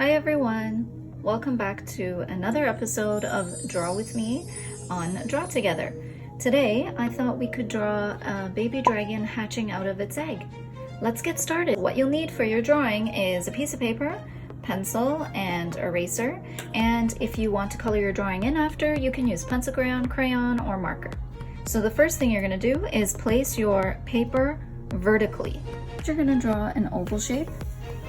Hi everyone! Welcome back to another episode of Draw With Me on Draw Together. Today I thought we could draw a baby dragon hatching out of its egg. Let's get started. What you'll need for your drawing is a piece of paper, pencil, and eraser. And if you want to color your drawing in after, you can use pencil crayon, or marker. So the first thing you're going to do is place your paper vertically. You're going to draw an oval shape.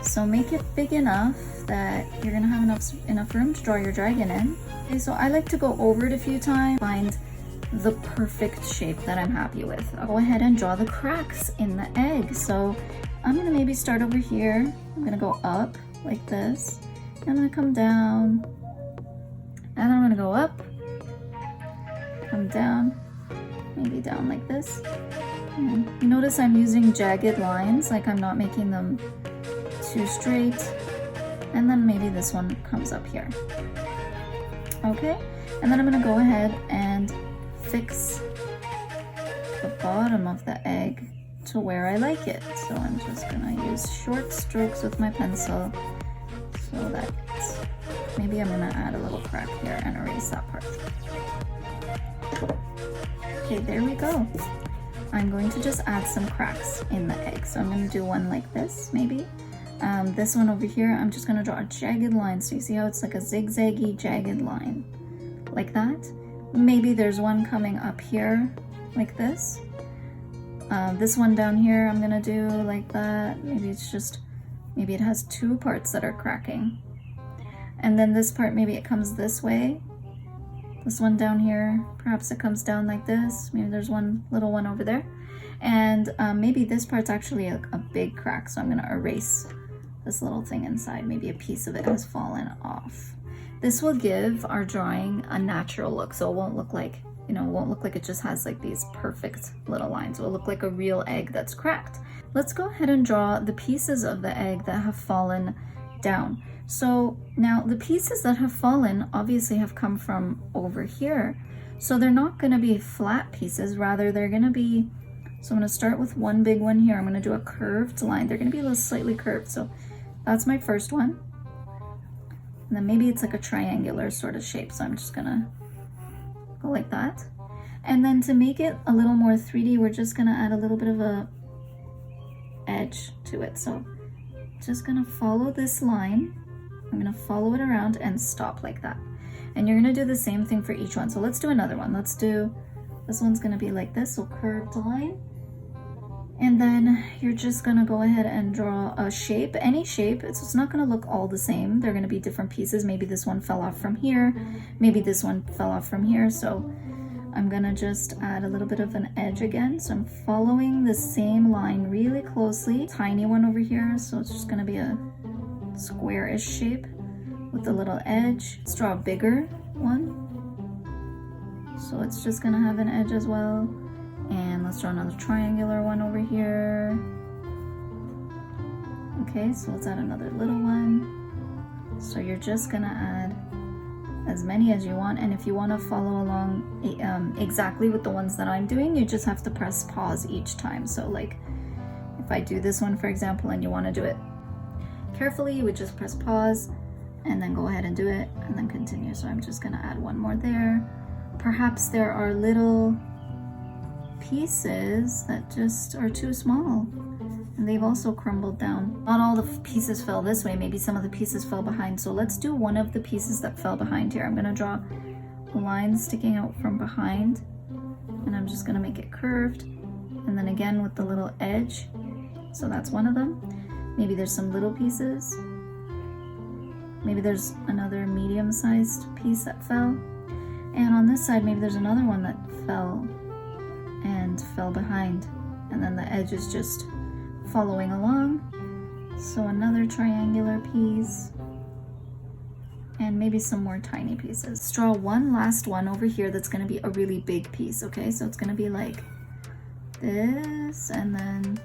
So make it big enough that you're gonna have enough room to draw your dragon in. Okay, so I like to go over it a few times, find the perfect shape that I'm happy with. I'll go ahead and draw the cracks in the egg. So I'm gonna maybe start over here. I'm gonna go up like this. I'm gonna come down, and I'm gonna go up, come down, maybe down like this. And you notice I'm using jagged lines, like I'm not making them too straight, and then maybe this one comes up here. Okay, and then I'm going to go ahead and fix the bottom of the egg to where I like it. So I'm just going to use short strokes with my pencil so that maybe I'm going to add a little crack here and erase that part. Okay, there we go. I'm going to just add some cracks in the egg. So I'm going to do one like this, maybe. This one over here, I'm just gonna draw a jagged line. So you see how it's like a zigzaggy jagged line, like that. Maybe there's one coming up here, like this. This one down here, I'm gonna do like that. Maybe it has two parts that are cracking. And then this part, maybe it comes this way. This one down here, perhaps it comes down like this. Maybe there's one little one over there. And maybe this part's actually a big crack, so I'm gonna erase this little thing inside. Maybe a piece of it has fallen off. This will give our drawing a natural look, so it won't look like, it just has like these perfect little lines. It will look like a real egg that's cracked. Let's go ahead and draw the pieces of the egg that have fallen down. So now the pieces that have fallen obviously have come from over here. So they're not gonna be flat pieces, rather they're gonna be, so I'm gonna start with one big one here. I'm gonna do a curved line. They're gonna be a little slightly curved. So that's my first one. And then maybe it's like a triangular sort of shape. So I'm just gonna go like that. And then to make it a little more 3D, we're just gonna add a little bit of a edge to it. So just gonna follow this line. I'm gonna follow it around and stop like that. And you're gonna do the same thing for each one. So let's do another one. This one's gonna be like this, so curved line. And then you're just gonna go ahead and draw a shape, any shape. It's not gonna look all the same. They're gonna be different pieces. Maybe this one fell off from here. Maybe this one fell off from here. So I'm gonna just add a little bit of an edge again. So I'm following the same line really closely. Tiny one over here, so it's just gonna be a square-ish shape with a little edge. Let's draw a bigger one. So it's just gonna have an edge as well. And let's draw another triangular one over here. Okay, so let's add another little one. So you're just gonna add as many as you want. And if you wanna follow along exactly with the ones that I'm doing, you just have to press pause each time. So like if I do this one, for example, and you wanna do it carefully, you would just press pause and then go ahead and do it and then continue. So I'm just gonna add one more there. Perhaps there are little pieces that just are too small and they've also crumbled down. Not all the pieces fell this way, maybe some of the pieces fell behind. So let's do one of the pieces that fell behind here. I'm gonna draw a line sticking out from behind and I'm just gonna make it curved. And then again with the little edge. So that's one of them. Maybe there's some little pieces. Maybe there's another medium-sized piece that fell. And on this side, maybe there's another one that fell behind. And then the edge is just following along. So another triangular piece. And maybe some more tiny pieces. Let's draw one last one over here that's gonna be a really big piece, okay? So it's gonna be like this, and then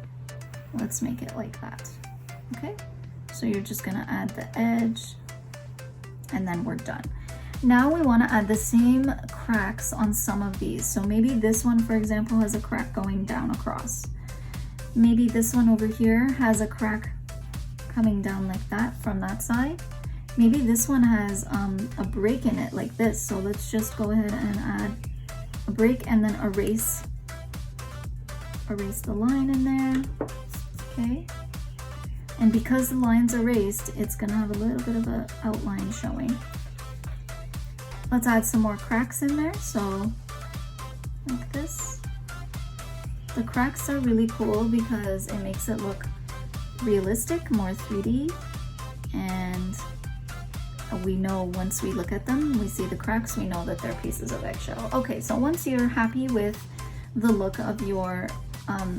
let's make it like that, okay? So you're just gonna add the edge, and then we're done. Now we want to add the same cracks on some of these. So maybe this one, for example, has a crack going down across. Maybe this one over here has a crack coming down like that from that side. Maybe this one has a break in it like this. So let's just go ahead and add a break and then erase the line in there. Okay. And because the line's erased, it's gonna have a little bit of an outline showing. Let's add some more cracks in there. So like this. The cracks are really cool because it makes it look realistic, more 3D, and we know once we look at them, we see the cracks, we know that they're pieces of eggshell. Okay, so once you're happy with the look of your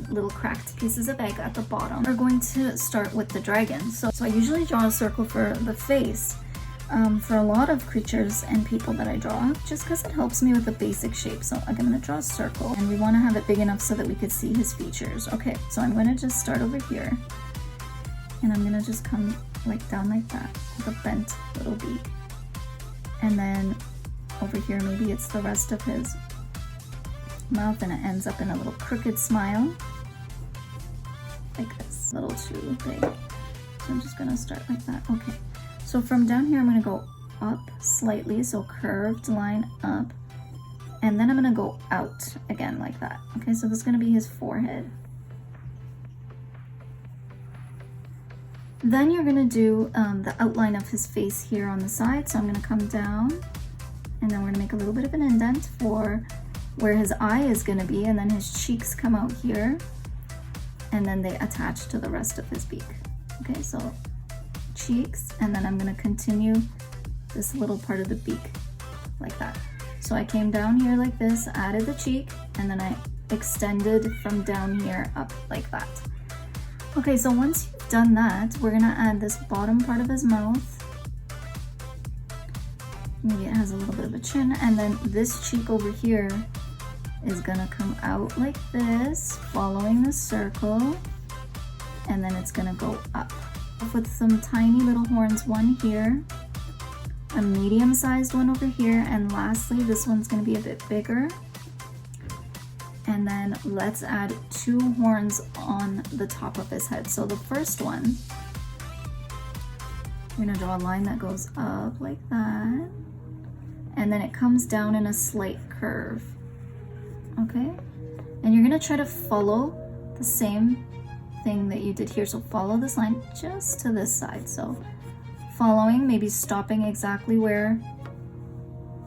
little cracked pieces of egg at the bottom, we're going to start with the dragon. So I usually draw a circle for the face for a lot of creatures and people that I draw, just because it helps me with the basic shape. So I'm going to draw a circle, and we want to have it big enough so that we could see his features. Okay, so I'm going to just start over here, and I'm going to just come like down like that with a bent little beak. And then over here, maybe it's the rest of his mouth, and it ends up in a little crooked smile like this. A little too big, so I'm just gonna start like that. Okay, so from down here I'm gonna go up slightly, so curved line up, and then I'm gonna go out again like that. Okay, so this is gonna be his forehead. Then you're gonna do the outline of his face here on the side. So I'm gonna come down, and then we're gonna make a little bit of an indent for where his eye is gonna be, and then his cheeks come out here, and then they attach to the rest of his beak. Okay, so cheeks, and then I'm gonna continue this little part of the beak like that. So I came down here like this, added the cheek, and then I extended from down here up like that. Okay, so once you've done that, we're gonna add this bottom part of his mouth. Maybe it has a little bit of a chin, and then this cheek over here is gonna come out like this, following the circle, and then it's gonna go up with some tiny little horns, one here, a medium-sized one over here, and lastly, this one's gonna be a bit bigger. And then let's add 2 horns on the top of his head. So the first one, we're gonna draw a line that goes up like that, and then it comes down in a slight curve. Okay, and you're gonna try to follow the same thing that you did here. So follow this line just to this side. So following, maybe stopping exactly where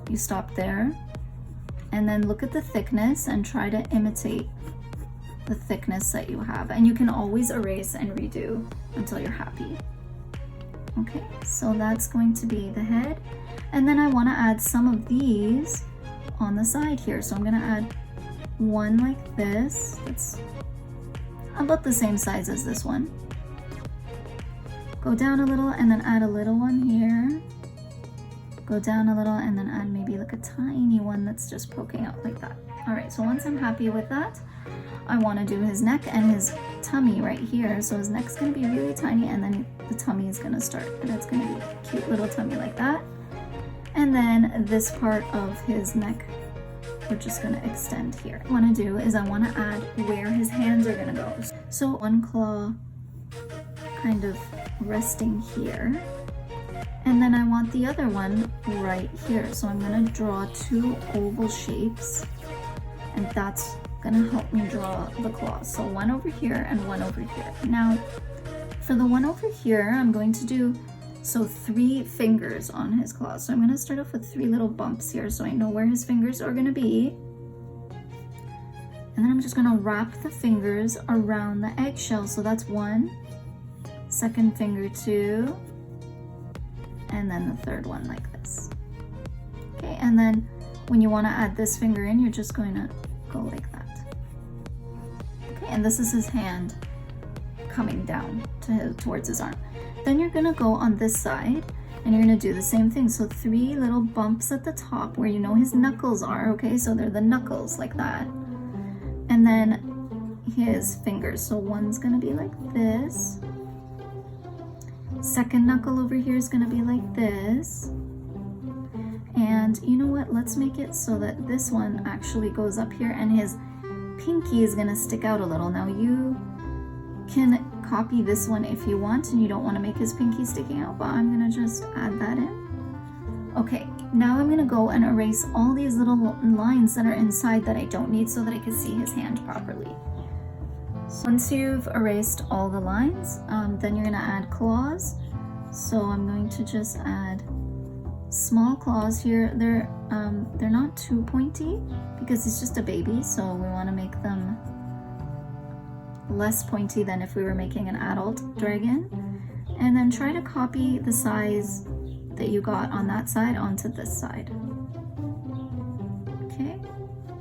you stopped there, and then look at the thickness and try to imitate the thickness that you have. And you can always erase and redo until you're happy. Okay, so that's going to be the head. And then I want to add some of these on the side here. So I'm going to add one like this. It's about the same size as this one. Go down a little and then add a little one here. Go down a little and then add maybe like a tiny one that's just poking out like that. All right, so once I'm happy with that, I want to do his neck and his tummy right here. So his neck's going to be really tiny, and then the tummy is going to start, and it's going to be a cute little tummy like that. And then this part of his neck, we're just going to extend here. What I want to do is I want to add where his hands are going to go. So one claw kind of resting here, and then I want the other one right here. So I'm going to draw 2 oval shapes, and that's going to help me draw the claws. So one over here and one over here. Now for the one over here, I'm going to do 3 fingers on his claws. So I'm going to start off with 3 little bumps here, so I know where his fingers are going to be. And then I'm just going to wrap the fingers around the eggshell. So that's 1, second finger 2, and then the third one like this. Okay, and then when you want to add this finger in, you're just going to go like that. Okay, and this is his hand coming down towards his arm. Then you're gonna go on this side, and you're gonna do the same thing. So 3 little bumps at the top where you know his knuckles are, okay? So they're the knuckles like that. And then his fingers. So one's gonna be like this. Second knuckle over here is gonna be like this. And you know what? Let's make it so that this one actually goes up here, and his pinky is gonna stick out a little. Now you can copy this one if you want and you don't want to make his pinky sticking out, but I'm gonna just add that in. Okay, now I'm gonna go and erase all these little lines that are inside that I don't need so that I can see his hand properly. So once you've erased all the lines, then you're gonna add claws. So I'm going to just add small claws here. They're not too pointy because it's just a baby, so we want to make them less pointy than if we were making an adult dragon. And then try to copy the size that you got on that side onto this side. Okay,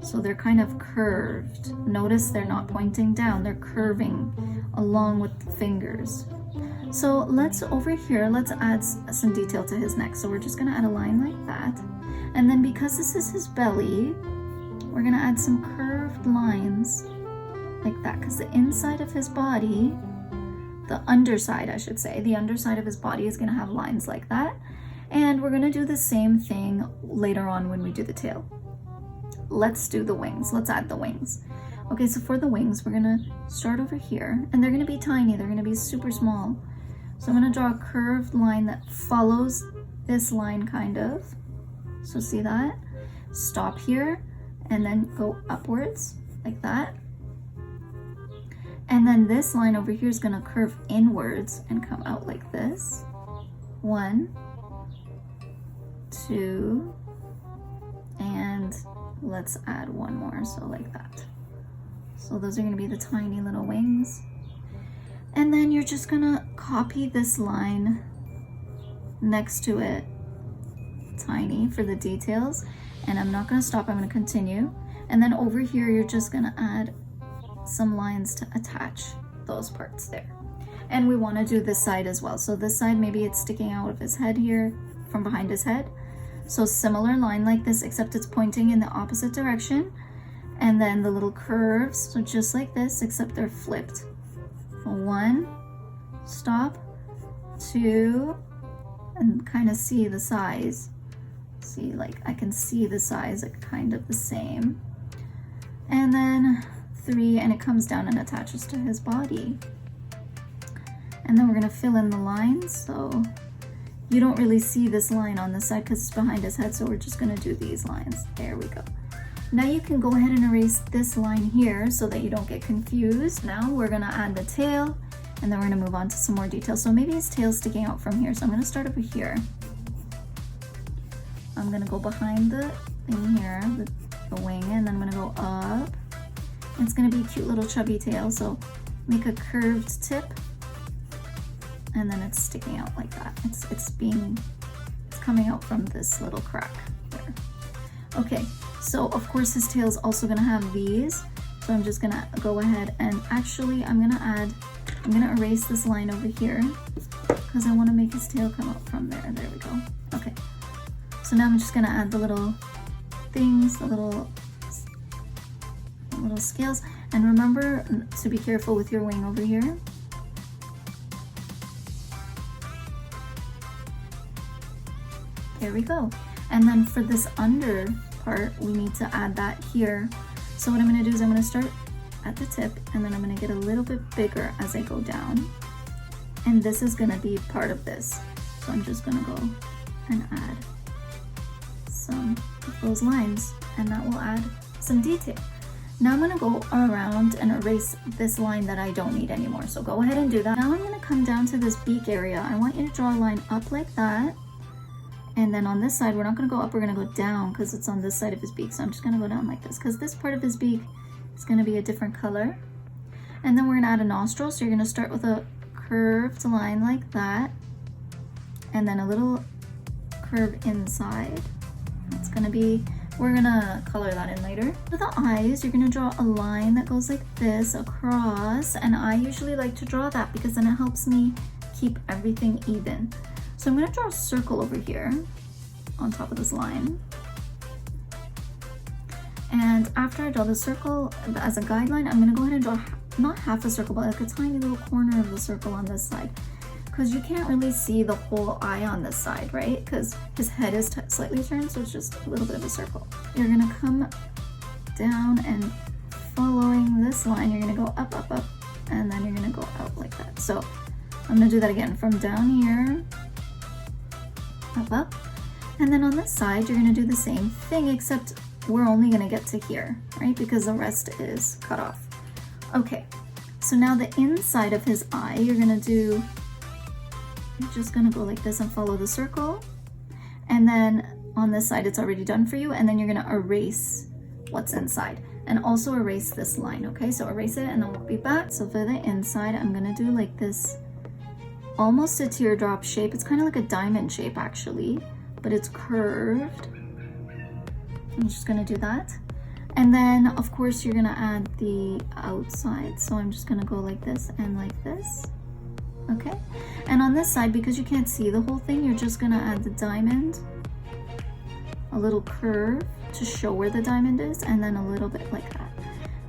so they're kind of curved. Notice they're not pointing down, they're curving along with the fingers. So let's add some detail to his neck. So we're just gonna add a line like that. And then because this is his belly, we're gonna add some curved lines like that, because the inside of his body, the underside I should say, the underside of his body is gonna have lines like that. And we're gonna do the same thing later on when we do the tail. Let's do the wings, let's add the wings. Okay, so for the wings, we're gonna start over here, and they're gonna be tiny, they're gonna be super small. So I'm gonna draw a curved line that follows this line kind of. So see that? Stop here, and then go upwards like that. And then this line over here is gonna curve inwards and come out like this. 1, 2, and let's add one more, so like that. So those are gonna be the tiny little wings. And then you're just gonna copy this line next to it, tiny, for the details. And I'm not gonna stop, I'm gonna continue. And then over here, you're just gonna add some lines to attach those parts there. And we wanna do this side as well. So this side, maybe it's sticking out of his head here, from behind his head. So similar line like this, except it's pointing in the opposite direction. And then the little curves, so just like this, except they're flipped. 1, stop, 2, and kind of see the size. See, like I can see the size, like kind of the same. And then 3, and it comes down and attaches to his body. And then we're gonna fill in the lines. So you don't really see this line on this side because it's behind his head, so we're just gonna do these lines. There we go. Now you can go ahead and erase this line here so that you don't get confused. Now we're gonna add the tail, and then we're gonna move on to some more details. So maybe his tail's sticking out from here. So I'm gonna start over here. I'm gonna go behind the thing here, the wing, and then I'm gonna go up. It's gonna be a cute little chubby tail, so make a curved tip, and then it's sticking out like that. It's coming out from this little crack there. Okay, so of course his tail's also gonna have these. So I'm just gonna go ahead and actually I'm gonna erase this line over here because I wanna make his tail come out from there. There we go. Okay, so now I'm just gonna add the little things, the little scales. And remember to be careful with your wing over here. There we go. And then for this under part, we need to add that here. So what I'm gonna do is I'm gonna start at the tip, and then I'm gonna get a little bit bigger as I go down. And this is gonna be part of this. So I'm just gonna go and add some of those lines, and that will add some detail. Now I'm gonna go around and erase this line that I don't need anymore. So go ahead and do that. Now I'm gonna come down to this beak area. I want you to draw a line up like that. And then on this side, we're not gonna go up, we're gonna go down because it's on this side of his beak. So I'm just gonna go down like this because this part of his beak is gonna be a different color. And then we're gonna add a nostril. So you're gonna start with a curved line like that. And then a little curve inside. It's gonna be, we're gonna color that in later. For the eyes, you're gonna draw a line that goes like this across. And I usually like to draw that because then it helps me keep everything even. So I'm gonna draw a circle over here on top of this line. And after I draw the circle as a guideline, I'm gonna go ahead and draw not half a circle, but like a tiny little corner of the circle on this side. Because you can't really see the whole eye on this side, right? Because his head is slightly turned, so it's just a little bit of a circle. You're gonna come down and following this line, you're gonna go up, up, up, and then you're gonna go out like that. So I'm gonna do that again from down here, up, and then on this side you're gonna do the same thing, except we're only gonna get to here, right? Because the rest is cut off. Okay, so now the inside of his eye, you're just gonna go like this and follow the circle, and then on this side it's already done for you, and then you're gonna erase what's inside and also erase this line. Okay, so erase it and then we'll be back. So for the inside, I'm gonna do like this, almost a teardrop shape. It's kind of like a diamond shape actually, but it's curved. I'm just gonna do that. And then of course you're gonna add the outside. So I'm just gonna go like this and like this. Okay, and on this side, because you can't see the whole thing, you're just gonna add the diamond, a little curve to show where the diamond is, and then a little bit like that.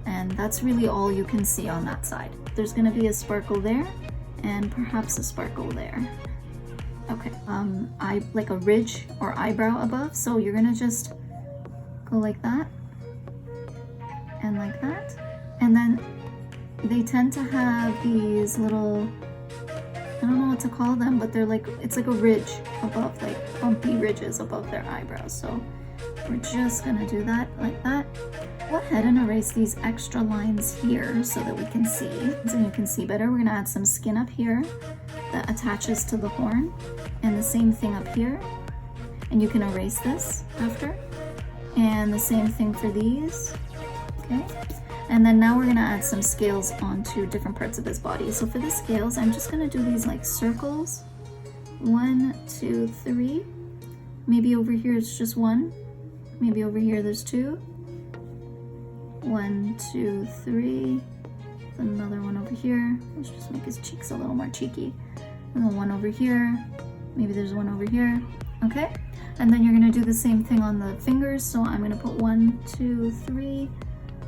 And that's really all you can see on that side. There's gonna be a sparkle there and perhaps a sparkle there. Okay, like a ridge or eyebrow above. So you're gonna just go like that and like that. And then they tend to have these little, I don't know what to call them, but they're like, it's like a ridge above, like bumpy ridges above their eyebrows. So we're just gonna do that like that. Go ahead and erase these extra lines here so that we can see, so you can see better. We're gonna add some skin up here that attaches to the horn, and the same thing up here. And you can erase this after. And the same thing for these, okay? And then now we're gonna add some scales onto different parts of his body. So for the scales, I'm just gonna do these like circles. 1, 2, 3. Maybe over here it's just 1. Maybe over here there's 2. 1, 2, 3. Another one over here. Let's just make his cheeks a little more cheeky. And then 1 over here. Maybe there's 1 over here. Okay? And then you're gonna do the same thing on the fingers. So I'm gonna put 1, 2, 3.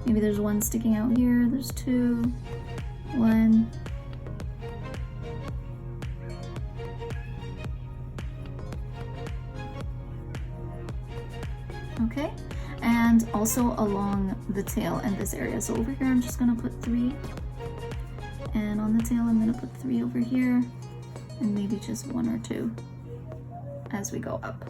Maybe there's 1 sticking out here. There's 2. 1. Okay, and also along the tail and this area. So over here I'm just gonna put 3, and on the tail I'm gonna put 3 over here, and maybe just 1 or 2 as we go up.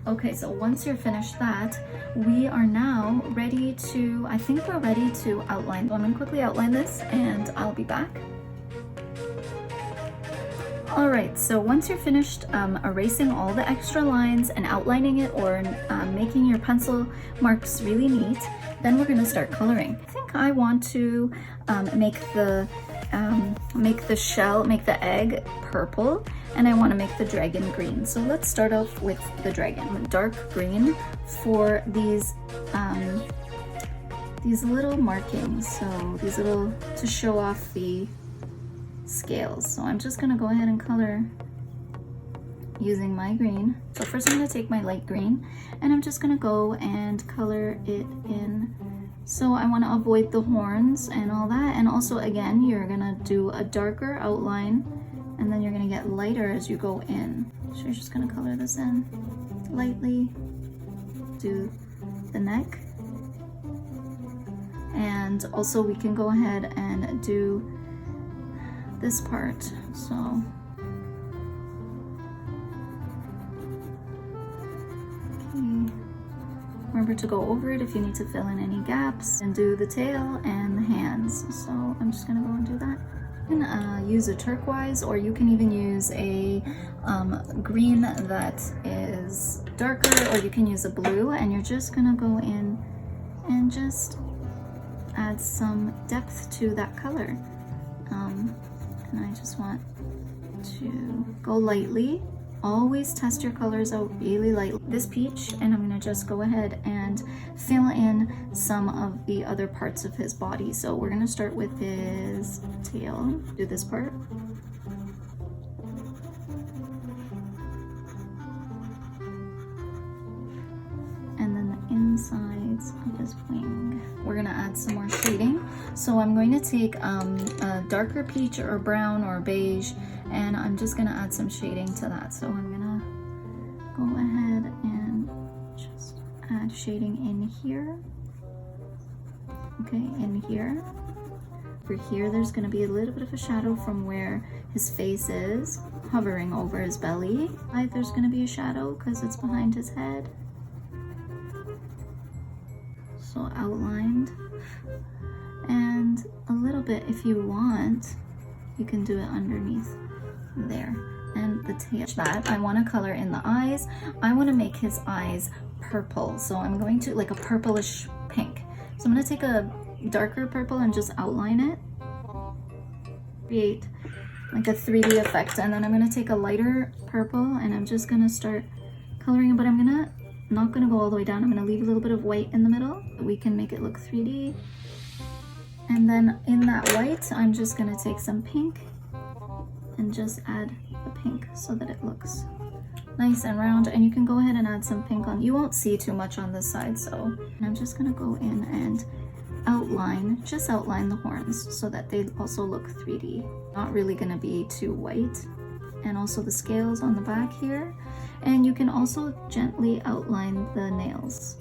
Okay, so once you're finished that, we are now ready to, I think we're ready to outline. So I'm gonna quickly outline this and I'll be back. All right, so once you're finished erasing all the extra lines and outlining it, or making your pencil marks really neat, then we're gonna start coloring. I think I want to make the egg purple, and I want to make the dragon green. So let's start off with the dragon. Dark green for these little markings, so these little, to show off the scales. So I'm just gonna go ahead and color using my green. So first I'm gonna take my light green and I'm just gonna go and color it in. So I want to avoid the horns and all that, and also again you're gonna do a darker outline and then you're gonna get lighter as you go in. So you're just gonna color this in lightly, do the neck, and also we can go ahead and do this part. So remember to go over it if you need to fill in any gaps, and do the tail and the hands. So I'm just gonna go and do that. You can use a turquoise, or you can even use a green that is darker, or you can use a blue, and you're just gonna go in and just add some depth to that color. And I just want to go lightly. Always test your colors out really lightly. This peach, and I'm gonna just go ahead and fill in some of the other parts of his body. So we're gonna start with his tail. Do this part. And then the insides of his wing. We're gonna add some more shading. So I'm going to take a darker peach or brown or beige, and I'm just gonna add some shading to that. So I'm gonna go ahead and just add shading in here. Okay, in here. For here, there's gonna be a little bit of a shadow from where his face is, hovering over his belly. There's gonna be a shadow because it's behind his head. So outlined. And a little bit, if you want, you can do it underneath there. And the tail, that I want to color in the eyes. I want to make his eyes purple. So I'm going to, like a purplish pink. So I'm going to take a darker purple and just outline it. Create like a 3D effect. And then I'm going to take a lighter purple and I'm just going to start coloring it, but I'm not going to go all the way down. I'm going to leave a little bit of white in the middle. We can make it look 3D. And then in that white, I'm just going to take some pink and just add the pink so that it looks nice and round. And you can go ahead and add some pink on. You won't see too much on this side, so I'm just going to go in and outline the horns so that they also look 3D. Not really going to be too white. And also the scales on the back here. And you can also gently outline the nails.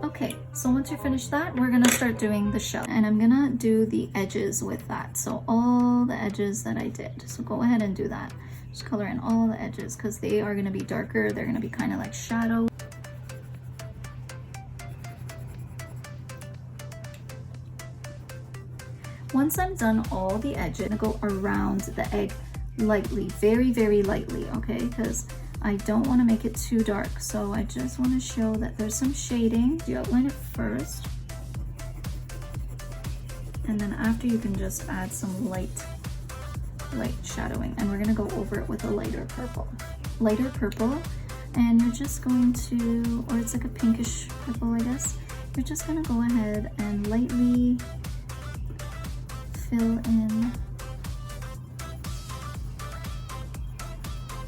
Okay, so once you finish that, we're gonna start doing the shell. And I'm gonna do the edges with that. So all the edges that I did. So go ahead and do that. Just color in all the edges because they are gonna be darker. They're gonna be kind of like shadow. Once I'm done all the edges, I'm gonna go around the egg lightly, very, very lightly, okay? Because I don't want to make it too dark, so I just want to show that there's some shading. You outline it first, and then after you can just add some light shadowing, and we're going to go over it with a lighter purple, and you're just going to, or it's like a pinkish purple, I guess. You're just going to go ahead and lightly fill in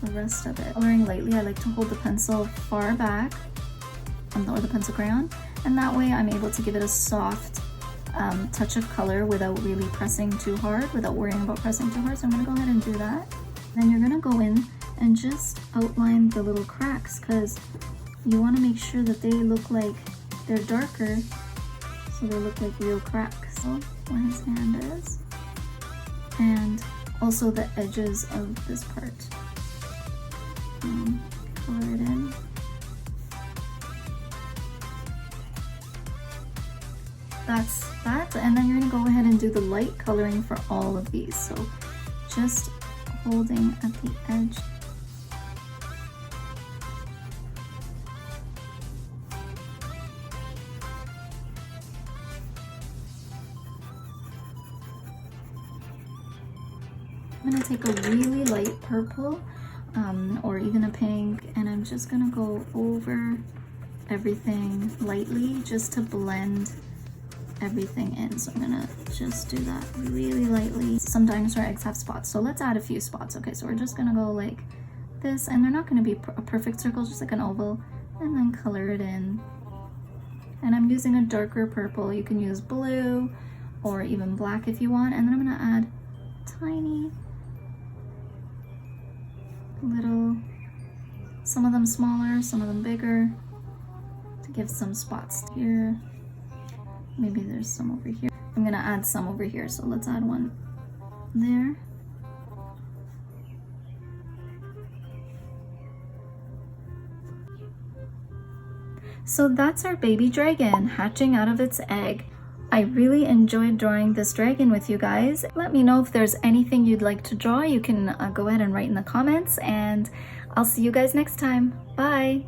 the rest of it. Coloring lightly, I like to hold the pencil far back, or the pencil crayon, and that way I'm able to give it a soft touch of color without really pressing too hard, without worrying about pressing too hard. So I'm going to go ahead and do that. Then you're going to go in and just outline the little cracks because you want to make sure that they look like they're darker, so they look like real cracks. So where his hand is, and also the edges of this part. Color it in. That's that, and then you're going to go ahead and do the light coloring for all of these. So just holding at the edge. I'm going to take a really light purple or even a pink, and I'm just going to go over everything lightly just to blend everything in. So I'm going to just do that really lightly. Some dinosaur eggs have spots, so let's add a few spots. Okay, so we're just going to go like this, and they're not going to be a perfect circle, just like an oval, and then color it in. And I'm using a darker purple. You can use blue or even black if you want, and then I'm going to add tiny little, some of them smaller, some of them bigger, to give some spots here. Maybe there's some over here. I'm gonna add some over here, so let's add one there. So that's our baby dragon hatching out of its egg. I really enjoyed drawing this dragon with you guys. Let me know if there's anything you'd like to draw. You can go ahead and write in the comments, and I'll see you guys next time. Bye!